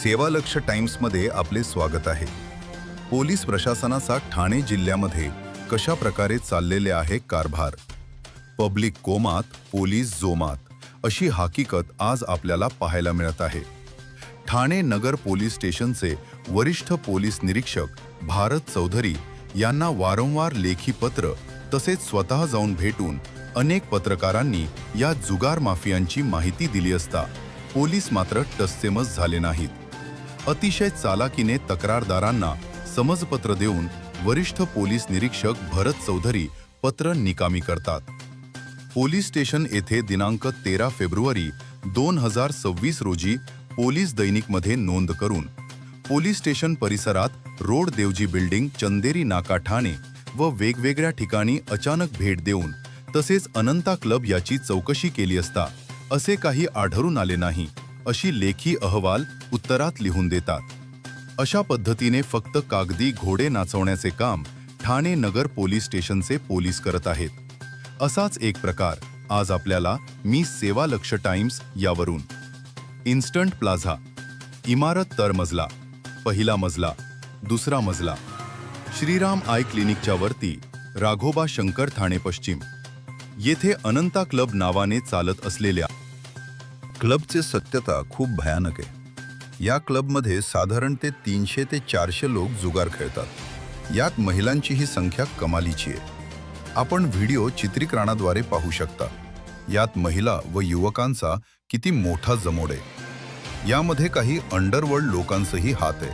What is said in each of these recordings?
सेवा लक्ष टाइम्समध्ये आपले स्वागत आहे। पोलीस प्रशासनाचा ठाणे जिल्ह्यामध्ये कशा प्रकारे चाललेले आहे कारभार। पब्लिक कोमात, पोलीस जोमात अशी हकीकत आज आपल्याला पाहायला मिळत आहे। ठाणे नगर पोलीस स्टेशनचे वरिष्ठ पोलीस निरीक्षक भारत चौधरी यांना वारंवार लेखी पत्र तसेच स्वतः जाऊन भेटून अनेक पत्रकारांनी या जुगार माफियांची माहिती दिली असता पोलीस मात्र टससेमस झाले नाहीत। अतिशय चालाकीने तक्रारदारांना समजपत्र देऊन वरिष्ठ पोलीस निरीक्षक भरत चौधरी पत्र निकामी करतात। पोलीस स्टेशन येथे दिनांक 13 फेब्रुवारी 2026 रोजी पोलीस दैनिकमध्ये नोंद करून पोलीस स्टेशन परिसरात रोड देवजी बिल्डिंग, चंदेरी नाका, ठाणे व वेगवेगळ्या ठिकाणी अचानक भेट देऊन तसेच अनंता क्लब याची चौकशी केली असता असे काही आढळून आले नाही अशी लेखी अहवाल उत्तरात लिहून देतात। अशा पद्धतीने फक्त कागदी घोडे नाचवण्याचे काम ठाणे नगर पोलीस स्टेशनचे पोलीस करत आहेत। असाच एक प्रकार आज आपल्याला मी सेवा लक्ष टाइम्स यावरून इन्स्टंट प्लाझा, इमारत तरमजला, पहिला मजला, दुसरा मजला, श्रीराम आय क्लिनिकच्या वरती राघोबा शंकर, ठाणे पश्चिम येथे अनंता क्लब नावाने चालत असलेल्या क्लबचे सत्यता खूप भयानक आहे। या क्लबमध्ये साधारण 300 ते 400 लोक जुगार खेळतात। यात महिलांचीही संख्या कमालीची आहे। आपण व्हिडिओ चित्रीकरणाद्वारे पाहू शकता। यात महिला व युवकांचा किती मोठा जमोड आहे। यामध्ये काही अंडरवर्ल्ड लोकांचाही हात आहे।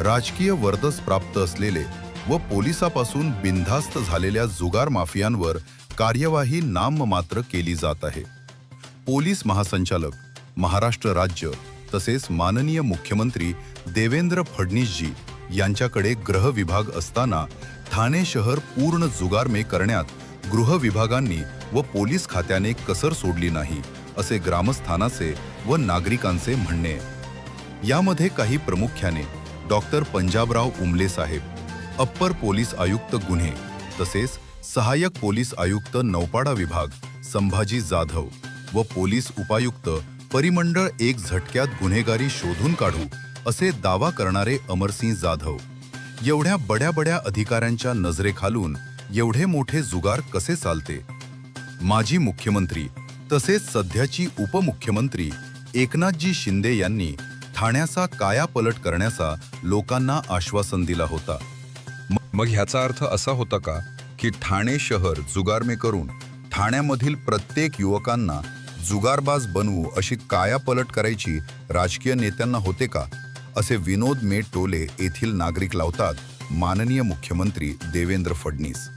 राजकीय वर्चस्व प्राप्त असलेले व पोलिसापासून बिनधास्त झालेल्या जुगार माफियांवर कार्यवाही नाममात्र केली जात आहे। पोलीस महासंचालक, महाराष्ट्र राज्य तसेच माननीय मुख्यमंत्री देवेंद्र फडणवीसजी यांच्याकडे गृह विभाग असताना ठाणे शहर पूर्ण जुगारमय करण्यात गृह विभागांनी व पोलीस खात्याने कसर सोडली नाही असे ग्रामस्थांचे व नागरिकांचे म्हणणे आहे। यामध्ये काही प्रामुख्याने डॉक्टर पंजाबराव उमले साहेब, अप्पर पोलीस आयुक्त गुन्हे तसेच सहाय्यक पोलीस आयुक्त नौपाडा विभाग संभाजी जाधव व पोलीस उपायुक्त परिमंडळ 1 झटक्यात गुन्हेगारी शोधून काढू असे दावा करणारे अमरसिंह जाधव एवढ्या बड्या अधिकाऱ्यांच्या नजरेखालून एवढे मोठे जुगार कसे चालते। माजी मुख्यमंत्री तसेच सध्याची उपमुख्यमंत्री एकनाथजी शिंदे यांनी ठाण्याचा कायापलट करण्याचा लोकांना आश्वासन दिला होता। मग ह्याचा अर्थ असा होता का की ठाणे शहर जुगारमय करून ठाण्यामधील प्रत्येक युवकांना जुगारबाज बनवू अशी कायापलट करायची राजकीय नेत्यांना होते का असे विनोद टोले येथील नागरिक लावतात माननीय मुख्यमंत्री देवेंद्र फडणवीस।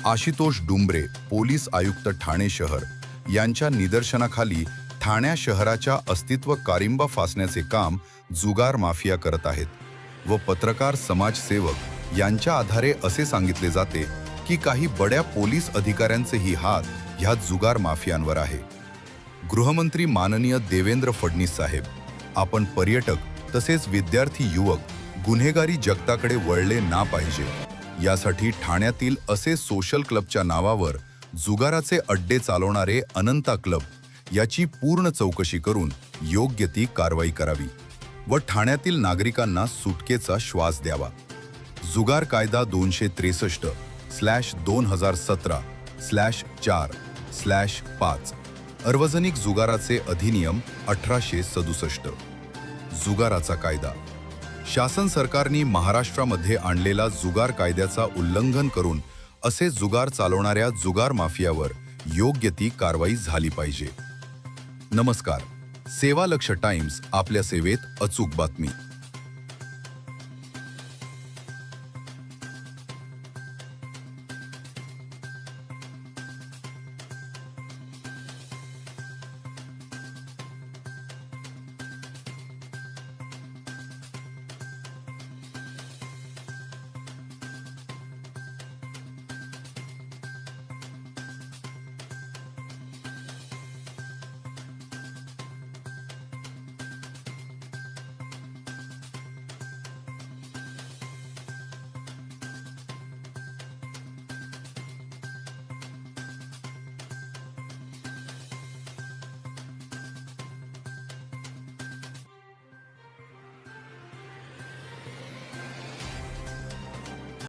आशुतोष डुंबरे, पोलीस आयुक्त ठाणे शहर यांच्या निदर्शनाखाली ठाण्या शहराच्या अस्तित्व कारिंबा फासण्याचे काम जुगार माफिया करत आहेत व पत्रकार, समाजसेवक यांच्या आधारे असे सांगितले जाते की काही बड्या पोलीस अधिकाऱ्यांचेही हात ह्या जुगार माफियांवर आहे। गृहमंत्री माननीय देवेंद्र फडणवीस साहेब, आपण पर्यटक तसेच विद्यार्थी युवक गुन्हेगारी जगताकडे वळले ना पाहिजे यासाठी ठाण्यातील असे सोशल क्लबच्या नावावर जुगाराचे अड्डे चालवणारे अनंता क्लब याची पूर्ण चौकशी करून योग्य ती कारवाई करावी व ठाण्यातील नागरिकांना सुटकेचा श्वास द्यावा। जुगार कायदा 263/2017/4/5 सार्वजनिक जुगाराचे अधिनियम 1867 जुगाराचा कायदा। शासन सरकारने महाराष्ट्रामध्ये आणलेला जुगार कायद्याचा उल्लंघन करून असे जुगार चालवणाऱ्या जुगार माफियावर योग्य ती कारवाई झाली पाहिजे। नमस्कार, सेवा लक्ष टाइम्स आपल्या सेवेत अचूक बातमी।